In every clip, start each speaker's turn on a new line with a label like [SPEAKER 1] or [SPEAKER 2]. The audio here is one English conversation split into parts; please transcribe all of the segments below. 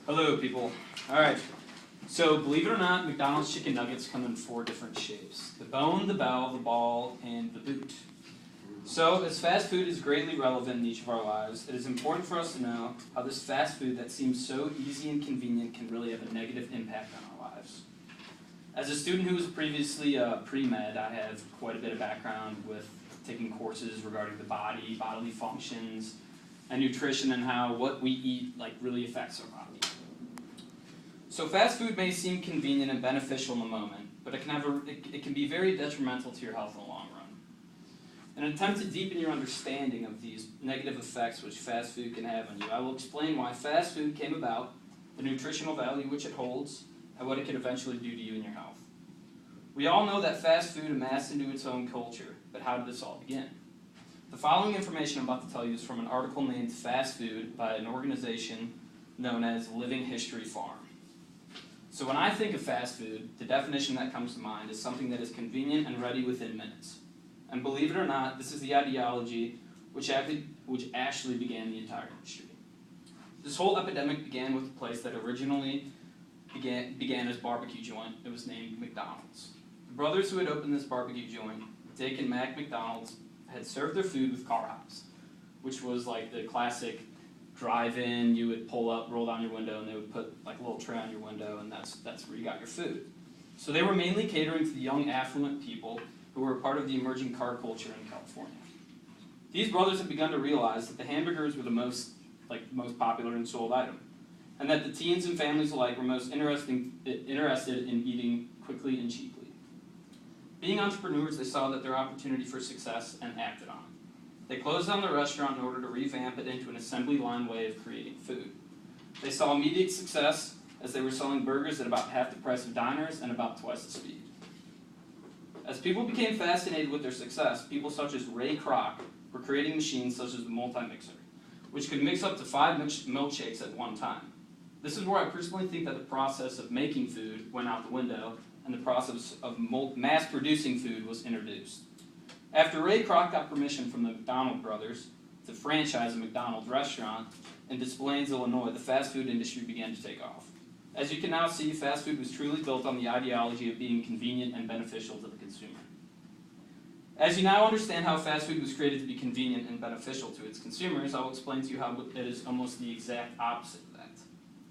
[SPEAKER 1] Hello, people. All right. So, believe it or not, McDonald's chicken nuggets come in 4 different shapes: the bone, the bell, the ball, and the boot. So, as fast food is greatly relevant in each of our lives, it is important for us to know how this fast food that seems so easy and convenient can really have a negative impact on our lives. As a student who was previously pre-med, I have quite a bit of background with taking courses regarding the body, bodily functions, and nutrition, and how what we eat really affects our body. So fast food may seem convenient and beneficial in the moment, but it can be very detrimental to your health in the long run. In an attempt to deepen your understanding of these negative effects which fast food can have on you, I will explain why fast food came about, the nutritional value which it holds, and what it could eventually do to you and your health. We all know that fast food amassed into its own culture, but how did this all begin? The following information I'm about to tell you is from an article named Fast Food by an organization known as Living History Farm. So when I think of fast food, the definition that comes to mind is something that is convenient and ready within minutes. And believe it or not, this is the ideology which actually began the entire industry. This whole epidemic began with a place that originally began as barbecue joint. It was named McDonald's. The brothers who had opened this barbecue joint, Dick and Mac McDonald's, had served their food with car hops, which was like the classic drive-in. You would pull up, roll down your window, and they would put like a little tray on your window, and that's where you got your food. So they were mainly catering to the young, affluent people who were part of the emerging car culture in California. These brothers had begun to realize that the hamburgers were the most popular and sold item, and that the teens and families alike were most interested in eating quickly and cheaply. Being entrepreneurs, they saw that their opportunity for success and acted on it. They closed down the restaurant in order to revamp it into an assembly line way of creating food. They saw immediate success as they were selling burgers at about half the price of diners and about twice the speed. As people became fascinated with their success, people such as Ray Kroc were creating machines such as the multi-mixer, which could mix up to 5 milkshakes at one time. This is where I personally think that the process of making food went out the window, and the process of mass-producing food was introduced. After Ray Kroc got permission from the McDonald brothers to franchise a McDonald's restaurant in Des Plaines, Illinois, the fast food industry began to take off. As you can now see, fast food was truly built on the ideology of being convenient and beneficial to the consumer. As you now understand how fast food was created to be convenient and beneficial to its consumers, I will explain to you how it is almost the exact opposite of that.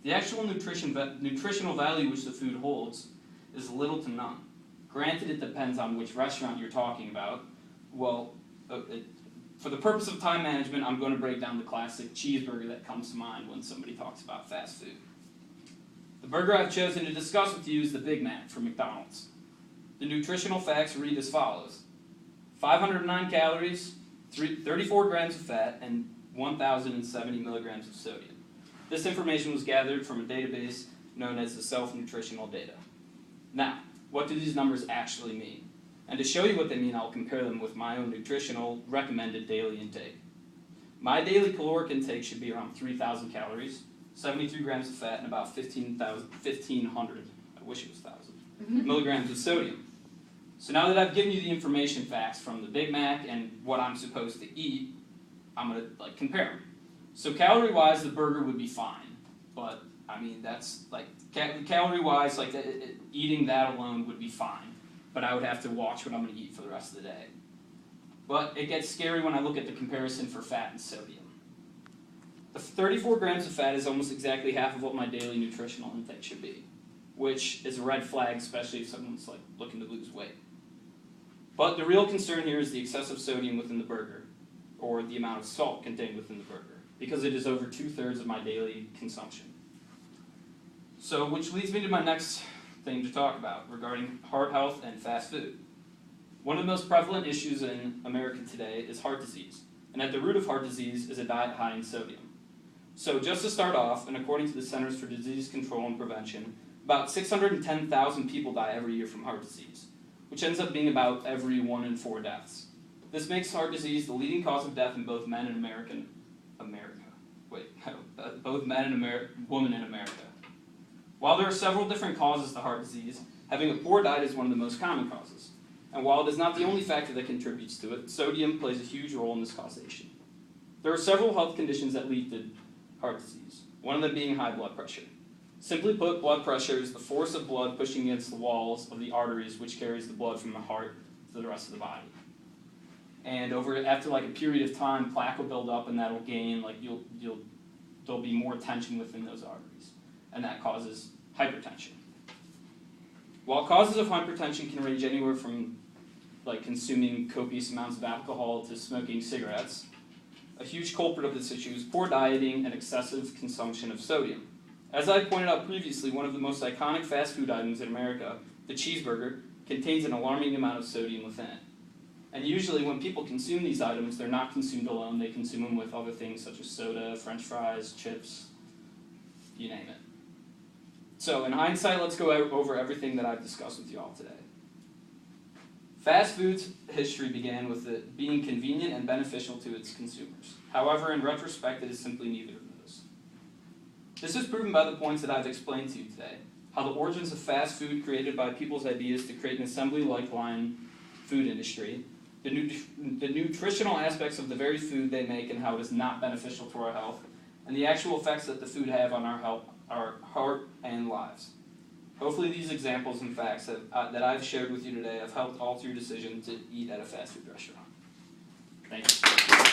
[SPEAKER 1] The actual nutritional value which the food holds is little to none. Granted, it depends on which restaurant you're talking about. Well, for the purpose of time management, I'm going to break down the classic cheeseburger that comes to mind when somebody talks about fast food. The burger I've chosen to discuss with you is the Big Mac from McDonald's. The nutritional facts read as follows: 509 calories, 34 grams of fat, and 1,070 milligrams of sodium. This information was gathered from a database known as the Self-Nutritional Data. Now, what do these numbers actually mean? And to show you what they mean, I'll compare them with my own nutritional recommended daily intake. My daily caloric intake should be around 3,000 calories, 73 grams of fat, and about 1,500, I wish it was 1,000, milligrams of sodium. So now that I've given you the information facts from the Big Mac and what I'm supposed to eat, I'm going to compare them. So calorie-wise, the burger would be fine, but I mean, that's calorie-wise, eating that alone would be fine, but I would have to watch what I'm going to eat for the rest of the day. But it gets scary when I look at the comparison for fat and sodium. The 34 grams of fat is almost exactly half of what my daily nutritional intake should be, which is a red flag, especially if someone's looking to lose weight. But the real concern here is the excessive sodium within the burger, or the amount of salt contained within the burger, because it is over 2/3 of my daily consumption. So, which leads me to my next thing to talk about regarding heart health and fast food. One of the most prevalent issues in America today is heart disease, and at the root of heart disease is a diet high in sodium. So just to start off, and according to the Centers for Disease Control and Prevention, about 610,000 people die every year from heart disease, which ends up being about every 1 in 4 deaths. This makes heart disease the leading cause of death in both men and women in America. While there are several different causes to heart disease, having a poor diet is one of the most common causes. And while it is not the only factor that contributes to it, sodium plays a huge role in this causation. There are several health conditions that lead to heart disease, one of them being high blood pressure. Simply put, blood pressure is the force of blood pushing against the walls of the arteries, which carries the blood from the heart to the rest of the body. And after like a period of time, plaque will build up, and that'll gain, like there'll be more tension within those arteries, and that causes hypertension. While causes of hypertension can range anywhere from like consuming copious amounts of alcohol to smoking cigarettes, a huge culprit of this issue is poor dieting and excessive consumption of sodium. As I pointed out previously, one of the most iconic fast food items in America, the cheeseburger, contains an alarming amount of sodium within it. And usually when people consume these items, they're not consumed alone. They consume them with other things such as soda, French fries, chips, you name it. So in hindsight, let's go over everything that I've discussed with you all today. Fast food's history began with it being convenient and beneficial to its consumers. However, in retrospect, it is simply neither of those. This is proven by the points that I've explained to you today. How the origins of fast food created by people's ideas to create an assembly-like line food industry, the nutritional aspects of the very food they make and how it is not beneficial to our health, and the actual effects that the food have on our health, our heart, and lives. Hopefully these examples and facts that I've shared with you today have helped alter your decision to eat at a fast food restaurant. Thank you.